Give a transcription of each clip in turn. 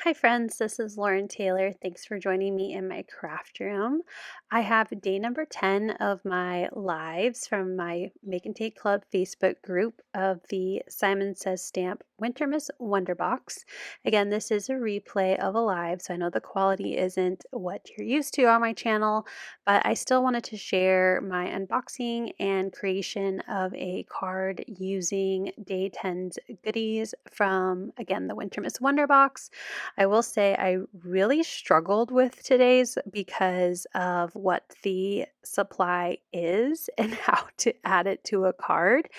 Hi friends, this is Lauren Taylor. Thanks for joining me in my craft room. I have day number 10 of my lives from my Make and Take Club Facebook group of the Simon Says Stamp Wintermas Wonder Box. Again, this is a replay of a live, so I know the quality isn't what you're used to on my channel, but I still wanted to share my unboxing and creation of a card using day 10's goodies from, again, the Wintermas Wonder Box. I will say I really struggled with today's because of what the supply is and how to add it to a card.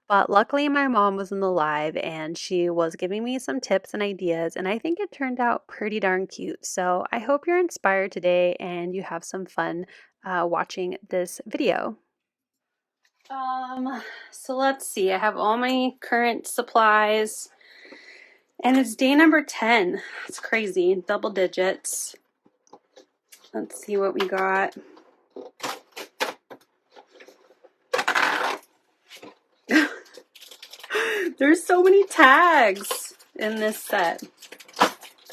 But luckily, my mom was in the live and she was giving me some tips and ideas, and I think it turned out pretty darn cute. So I hope you're inspired today and you have some fun watching this video. So let's see, I have all my current supplies. And it's day number 10. It's crazy. Double digits. Let's see what we got. There's so many tags in this set.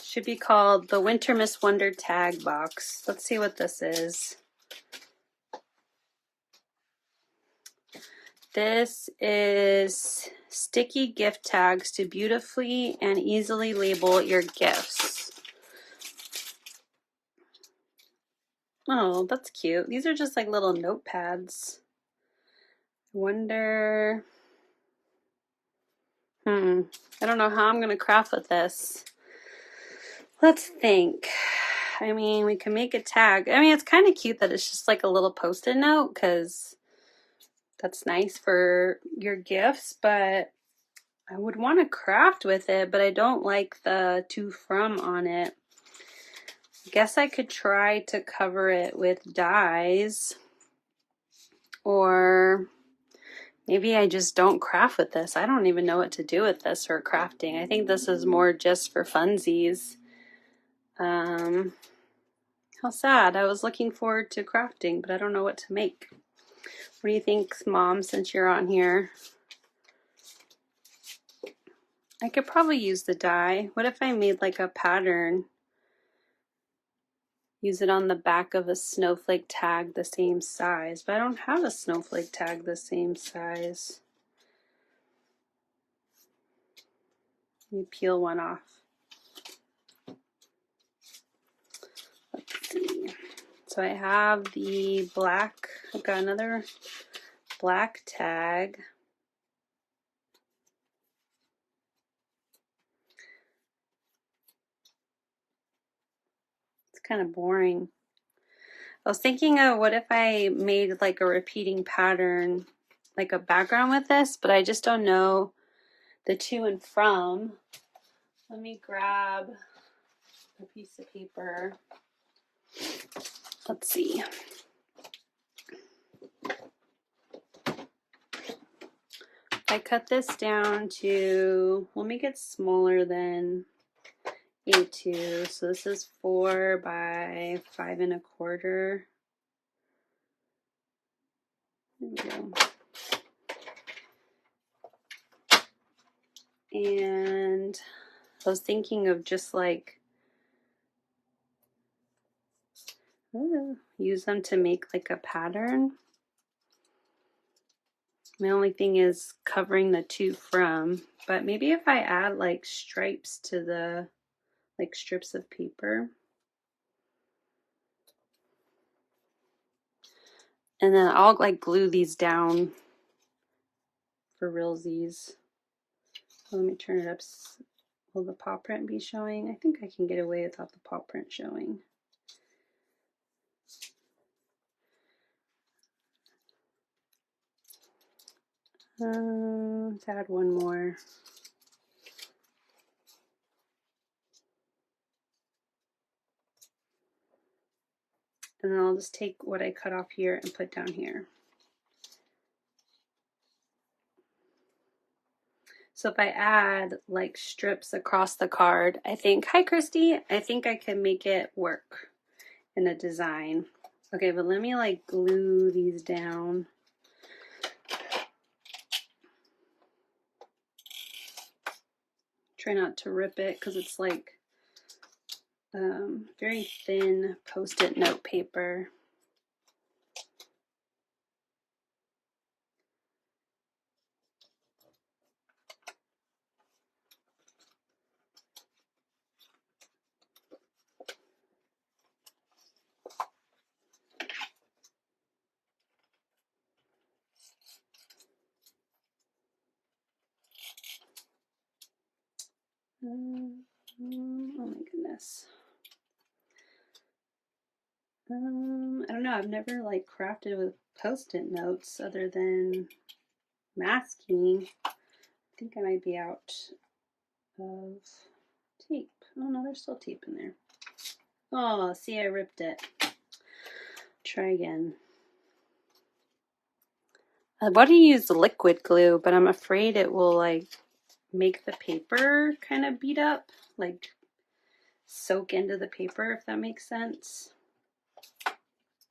Should be called the Wintermas Wonder Tag Box. Let's see what this is. This is sticky gift tags to beautifully and easily label your gifts. Oh, that's cute. These are just like little notepads. I wonder... I don't know how I'm going to craft with this. Let's think. I mean, we can make a tag. I mean, it's kind of cute that it's just like a little post-it note because that's nice for your gifts, but I would want to craft with it, but I don't like the to from on it. I guess I could try to cover it with dies, or maybe I just don't craft with this. I don't even know what to do with this for crafting. I think this is more just for funsies. How sad. I was looking forward to crafting, but I don't know what to make. What do you think, Mom, since you're on here? I could probably use the die. What if I made like a pattern? Use it on the back of a snowflake tag the same size, but I don't have a snowflake tag the same size. Let me peel one off. Let's see. So I have the black, I've got another black tag. It's kind of boring. I was thinking of what if I made like a repeating pattern, like a background with this, but I just don't know the to and from. Let me grab a piece of paper. Let's see. I cut this down to, let me get smaller than A2. So this is 4 by 5 1/4. There we go. And I was thinking of just like, use them to make like a pattern. My only thing is covering the to from, but maybe if I add like stripes to the like strips of paper. And then I'll like glue these down for realsies. Let me turn it up. Will the paw print be showing? I think I can get away without the paw print showing. Let's add one more. And then I'll just take what I cut off here and put down here. So if I add like strips across the card, I think, hi Christy, I think I can make it work in a design. Okay, but let me like glue these down. Try not to rip it because it's like very thin Post-it note paper. Oh my goodness. I don't know. I've never like crafted with Post-it notes other than masking. I think I might be out of tape. Oh no, there's still tape in there. Oh, see, I ripped it. Try again. I want to use liquid glue, but I'm afraid it will like make the paper kind of beat up, like soak into the paper, if that makes sense.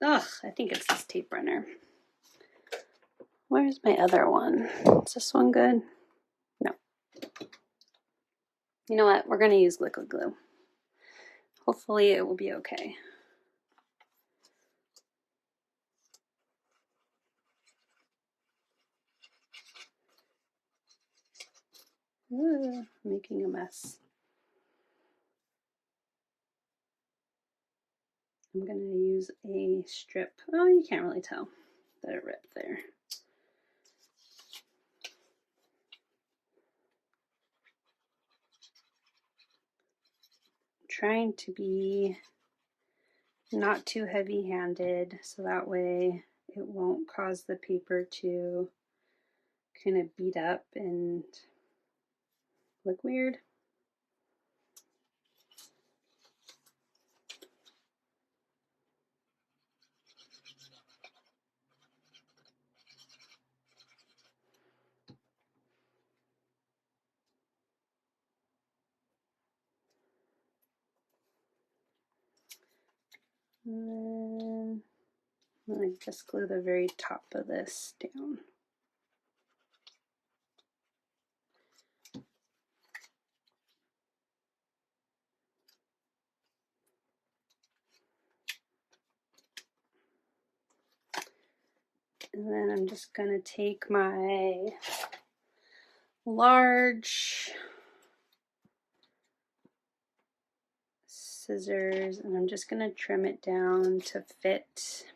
Ugh, I think it's this tape runner. Where's my other one? Is this one good? No. You know what? We're going to use liquid glue. Hopefully it will be okay. Ooh, making a mess. I'm going to use a strip. Oh, you can't really tell that it ripped there. I'm trying to be not too heavy-handed so that way it won't cause the paper to kind of beat up and look weird. And then I'm going to just glue the very top of this down. And then I'm just going to take my large scissors and I'm just going to trim it down to fit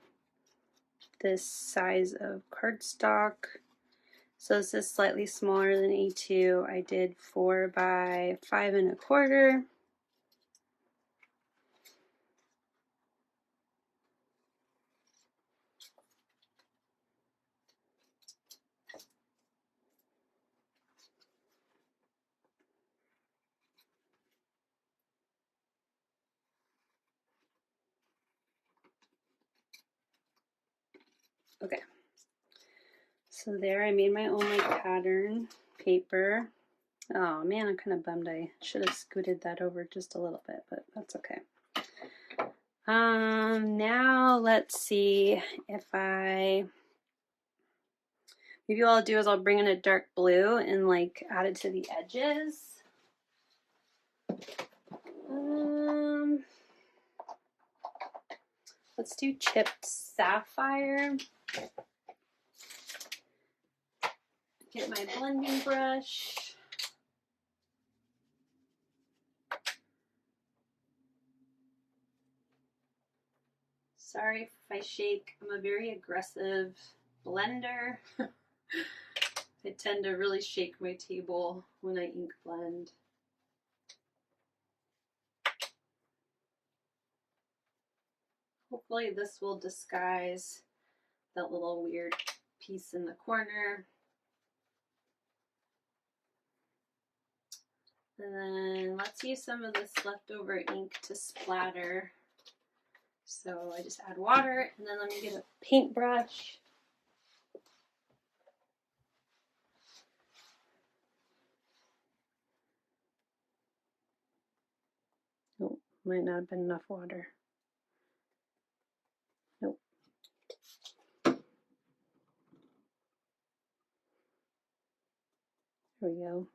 this size of cardstock. So this is slightly smaller than A2. I did 4 by 5 1/4. Okay, so there I made my own like pattern paper. Oh man, I'm kind of bummed I should have scooted that over just a little bit, but that's okay. Now let's see if maybe what I'll do is I'll bring in a dark blue and like add it to the edges. Let's do chipped sapphire. Get my blending brush. Sorry if I shake. I'm a very aggressive blender. I tend to really shake my table when I ink blend. Hopefully this will disguise that little weird piece in the corner. And then let's use some of this leftover ink to splatter. So I just add water and then let me get a paintbrush. Nope, might not have been enough water. Nope. There we go.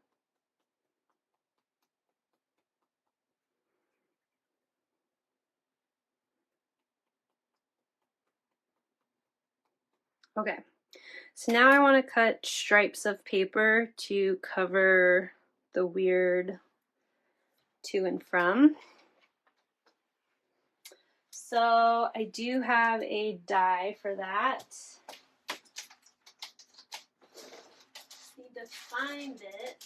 Okay, so now I want to cut stripes of paper to cover the weird to and from. So I do have a die for that. Just need to find it.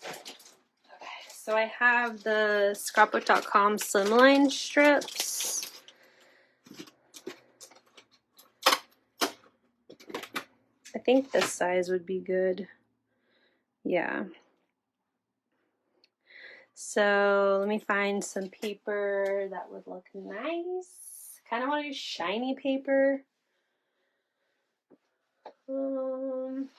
Okay, so I have the scrapbook.com Slimline strips. I think this size would be good. Yeah. So let me find some paper that would look nice. Kind of want to use shiny paper. Can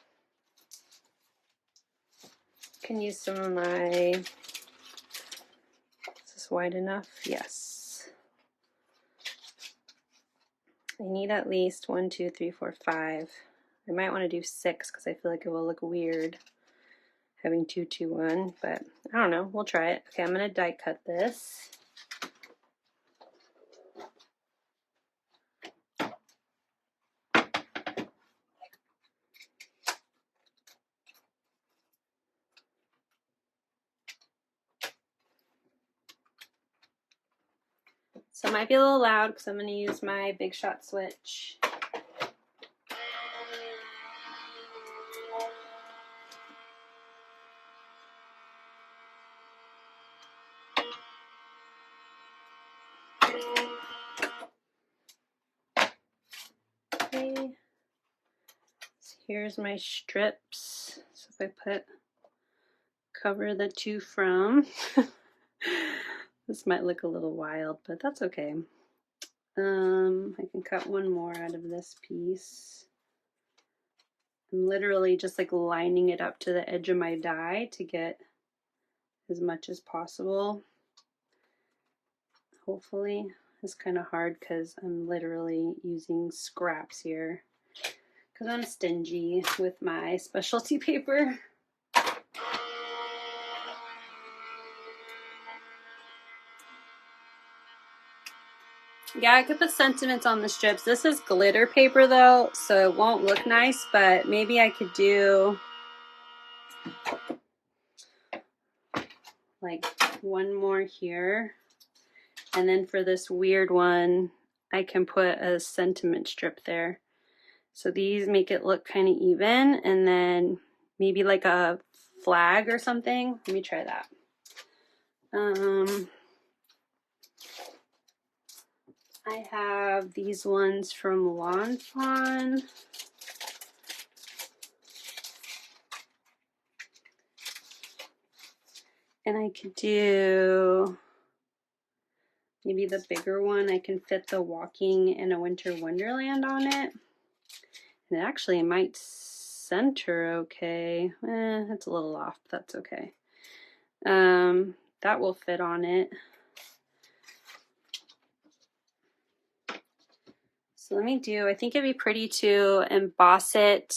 use some of my, is this wide enough? Yes. I need at least 1, 2, 3, 4, 5. I might want to do 6 because I feel like it will look weird having 2, 2, 1, but I don't know. We'll try it. Okay, I'm going to die cut this. So it might be a little loud because I'm going to use my Big Shot switch. Okay. So here's my strips. So if I cover the to from, this might look a little wild, but that's okay. I can cut one more out of this piece. I'm literally just like lining it up to the edge of my die to get as much as possible. Hopefully. It's kind of hard because I'm literally using scraps here because I'm stingy with my specialty paper. Yeah, I could put sentiments on the strips. This is glitter paper though, so it won't look nice, but maybe I could do like one more here. And then for this weird one, I can put a sentiment strip there. So these make it look kind of even, and then maybe like a flag or something. Let me try that. I have these ones from Fawn. And I could do maybe the bigger one. I can fit the Walking in a Winter Wonderland on it. And actually it might center okay. It's a little off, but that's okay. That will fit on it. So let me do, I think it'd be pretty to emboss it.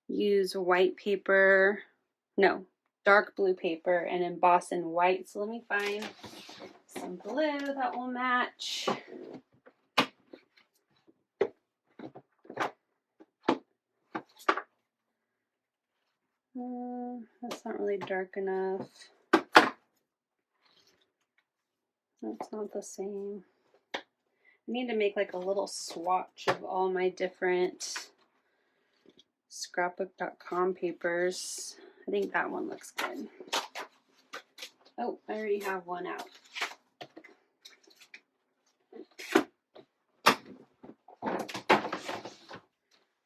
Use white paper, no, dark blue paper and emboss in white. So let me find some glue that will match. That's not really dark enough. That's not the same. I need to make like a little swatch of all my different scrapbook.com papers. I think that one looks good. Oh, I already have one out.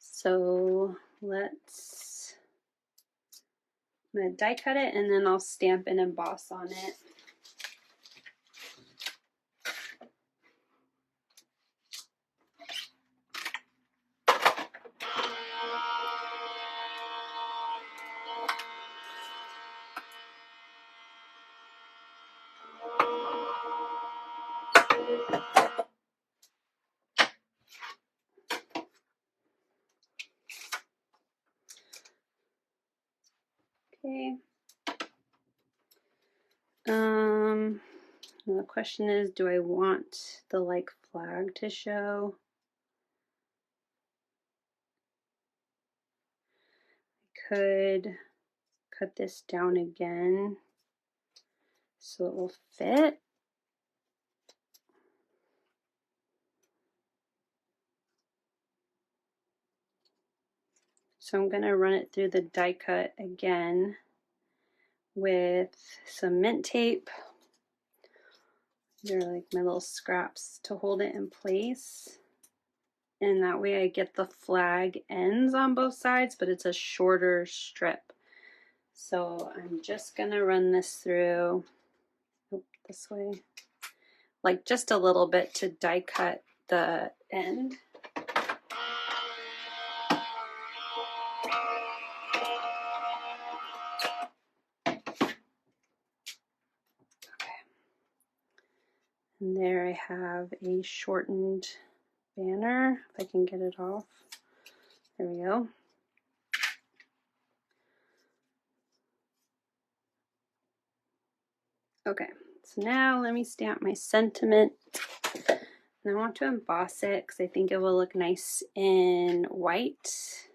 So I'm going to die cut it and then I'll stamp and emboss on it. Okay. The question is, do I want the like flag to show? could cut this down again so it will fit. So I'm going to run it through the die cut again with some mint tape. They're like my little scraps to hold it in place. And that way I get the flag ends on both sides, but it's a shorter strip. So I'm just going to run this through this way, like just a little bit to die cut the end. And there I have a shortened banner, if I can get it off. There we go. Okay, so now let me stamp my sentiment. And I want to emboss it because I think it will look nice in white.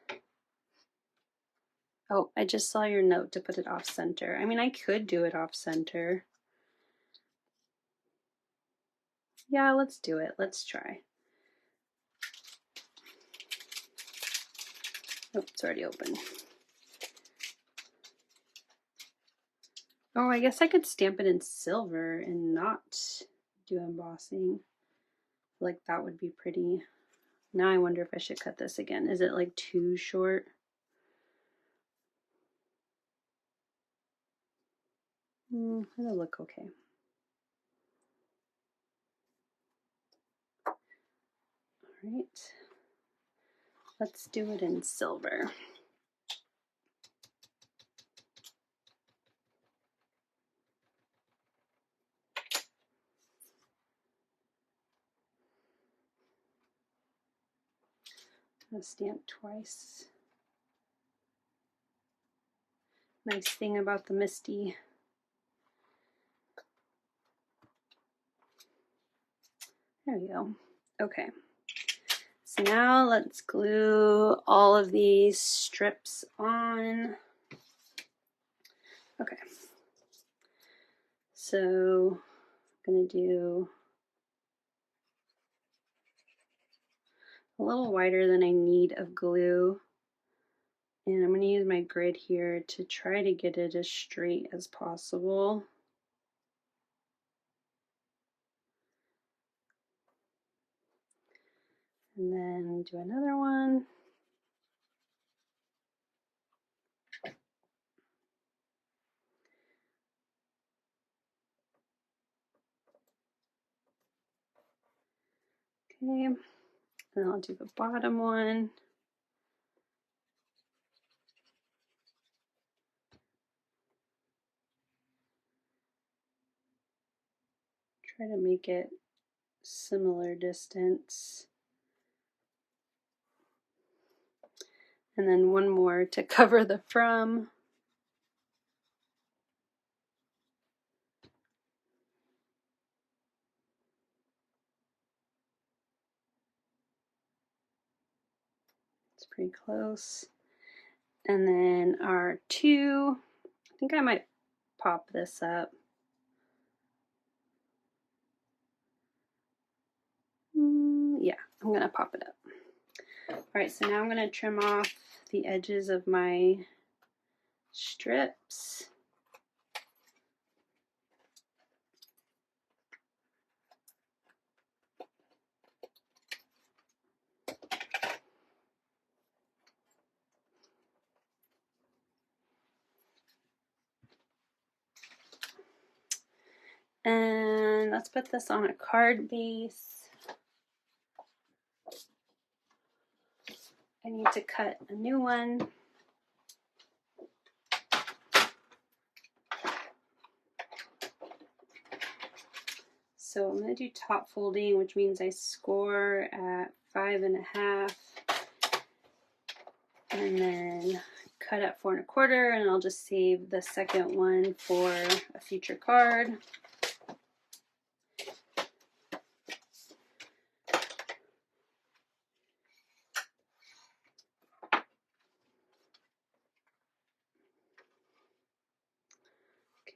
Oh, I just saw your note to put it off center. I mean, I could do it off center. Yeah, let's do it. Let's try. Oh, it's already open. Oh, I guess I could stamp it in silver and not do embossing. Like that would be pretty. Now I wonder if I should cut this again. Is it like too short? It'll look okay. All right. Let's do it in silver. I'll stamp twice. Nice thing about the Misty. There we go. Okay. So now let's glue all of these strips on. Okay. So I'm going to do a little wider than I need of glue. And I'm going to use my grid here to try to get it as straight as possible. And then do another one. Okay, and then I'll do the bottom one. Try to make it similar distance. And then one more to cover the from. It's pretty close. And then our two, I think I might pop this up. Yeah, I'm gonna pop it up. All right, so now I'm gonna trim off the edges of my strips. And let's put this on a card base. I need to cut a new one. So I'm going to do top folding, which means I score at 5.5, and then cut at 4 1/4, and I'll just save the second one for a future card.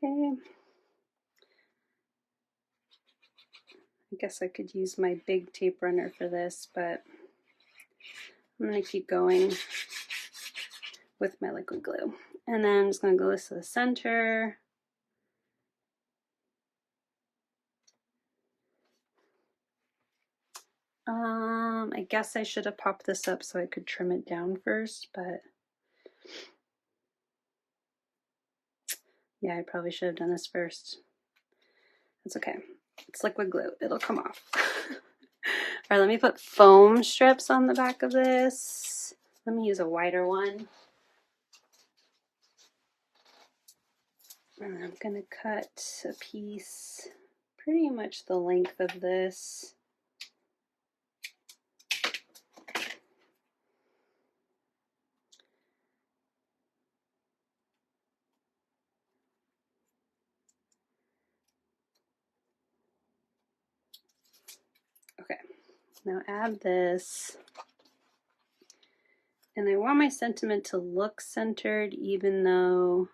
Okay. I guess I could use my big tape runner for this, but I'm going to keep going with my liquid glue. And then I'm just going to glue this to the center. I guess I should have popped this up so I could trim it down first, but yeah, I probably should have done this first. That's okay. It's liquid glue. It'll come off. All right, let me put foam strips on the back of this. Let me use a wider one. And I'm going to cut a piece pretty much the length of this. Okay, now add this. And I want my sentiment to look centered even though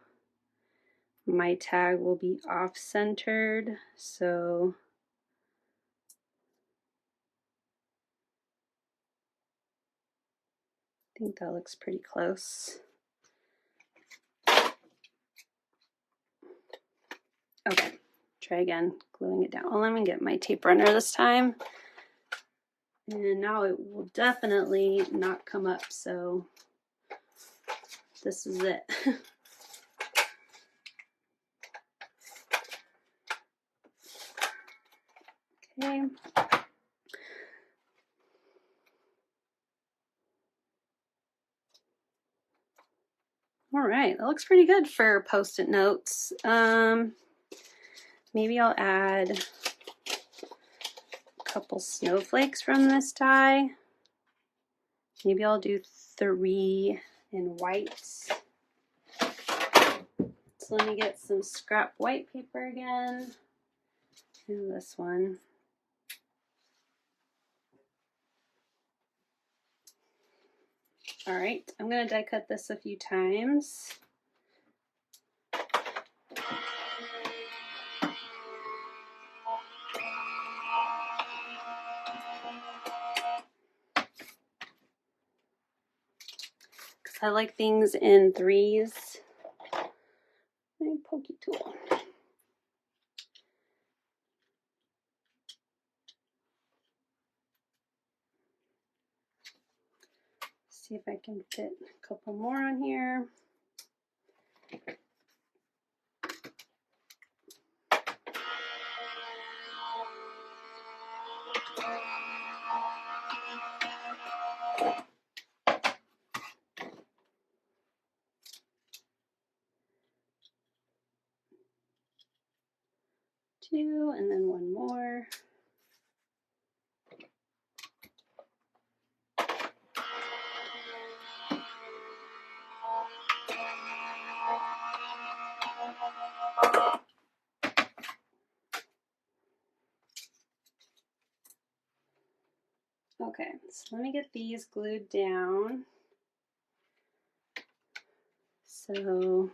my tag will be off-centered. So I think that looks pretty close. Okay, try again, gluing it down. Oh, let me get my tape runner this time. And now it will definitely not come up, so this is it. Okay. All right, that looks pretty good for Post-it notes. Maybe I'll add a couple snowflakes from this die. Maybe I'll do 3 in white. So let me get some scrap white paper again. And this one. All right, I'm going to die cut this a few times. Because I like things in 3s. My pokey tool. See if I can fit a couple more on here. Two, and then one more. Okay, so let me get these glued down. So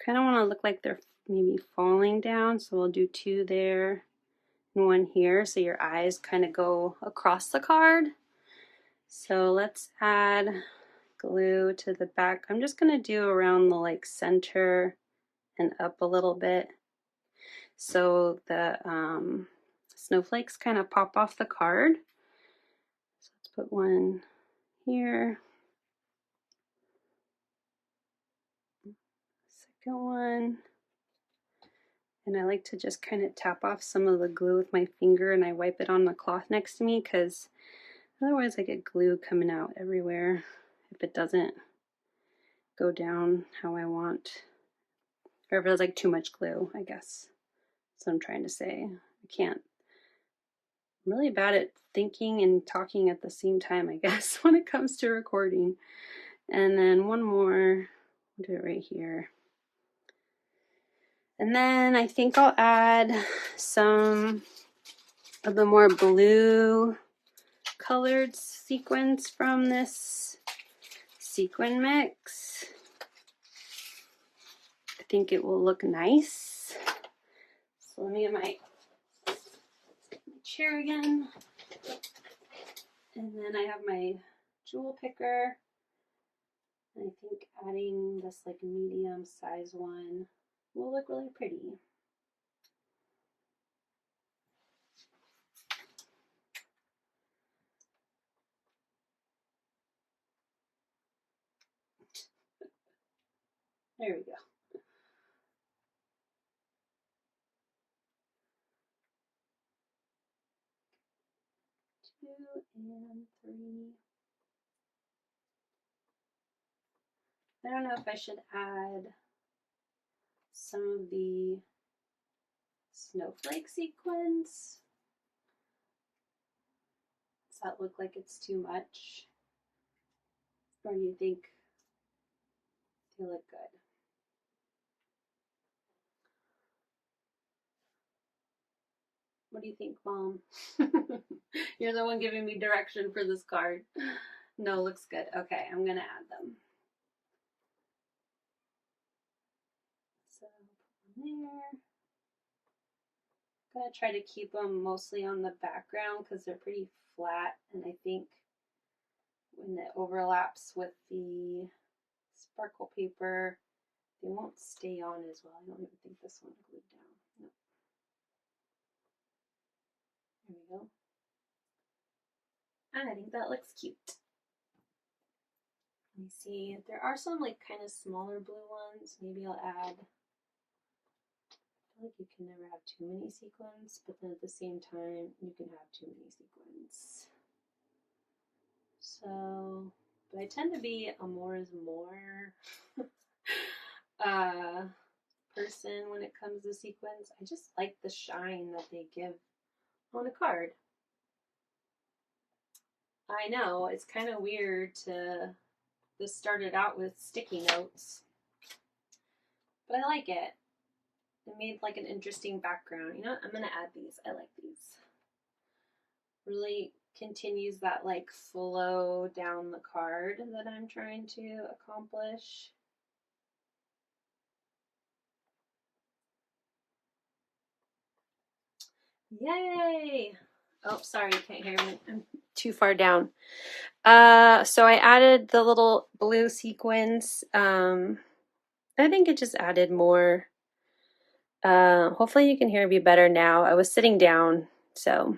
kind of want to look like they're maybe falling down, so we'll do 2 there and 1 here, so your eyes kind of go across the card. So let's add glue to the back. I'm just going to do around the like center and up a little bit, so the snowflakes kind of pop off the card. So let's put 1 here. Second one. And I like to just kind of tap off some of the glue with my finger, and I wipe it on the cloth next to me because otherwise I get glue coming out everywhere if it doesn't go down how I want. Or if it's like too much glue, I guess. That's what I'm trying to say. I'm really bad at thinking and talking at the same time, I guess, when it comes to recording. And then 1 more, I'll do it right here. And then I think I'll add some of the more blue colored sequins from this sequin mix. I think it will look nice. So let me get my chair again. And then I have my jewel picker. And I think adding this like medium size one will look really pretty. There we go. 2 and 3. I don't know if I should add some of the snowflake sequins. Does that look like it's too much? Or do you think they look good? What do you think, Mom? You're the one giving me direction for this card. No, looks good. Okay, I'm gonna add them. So put them there. I'm gonna try to keep them mostly on the background because they're pretty flat, and I think when it overlaps with the sparkle paper, they won't stay on as well. I don't even think this one glued down. No. There we go. I think that looks cute. Let me see. There are some like kind of smaller blue ones. Maybe I'll add. I feel like you can never have too many sequins, but then at the same time, you can have too many sequins. So, but I tend to be a more is more person when it comes to sequins. I just like the shine that they give on a card. I know, it's kind of weird to, this started out with sticky notes, but I like it. It made like an interesting background. You know what? I'm going to add these. I like these. Really continues that like flow down the card that I'm trying to accomplish. Yay! Oh, sorry, you can't hear me. I'm too far down. So I added the little blue sequins. I think it just added more. Hopefully you can hear me better now. I was sitting down, so.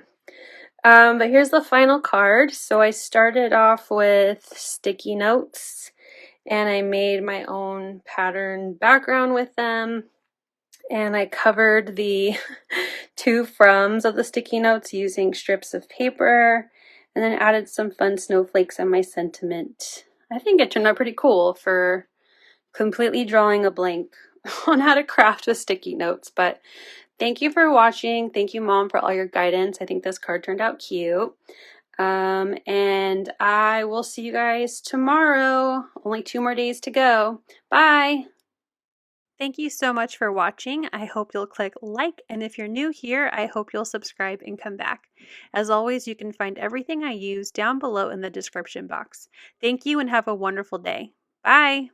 But here's the final card. So I started off with sticky notes, and I made my own pattern background with them. And I covered the 2 fronds of the sticky notes using strips of paper, and then added some fun snowflakes on my sentiment. I think it turned out pretty cool for completely drawing a blank on how to craft with sticky notes. But thank you for watching. Thank you, Mom, for all your guidance. I think this card turned out cute. And I will see you guys tomorrow. Only 2 more days to go. Bye. Thank you so much for watching. I hope you'll click like, and if you're new here, I hope you'll subscribe and come back. As always, you can find everything I use down below in the description box. Thank you and have a wonderful day. Bye!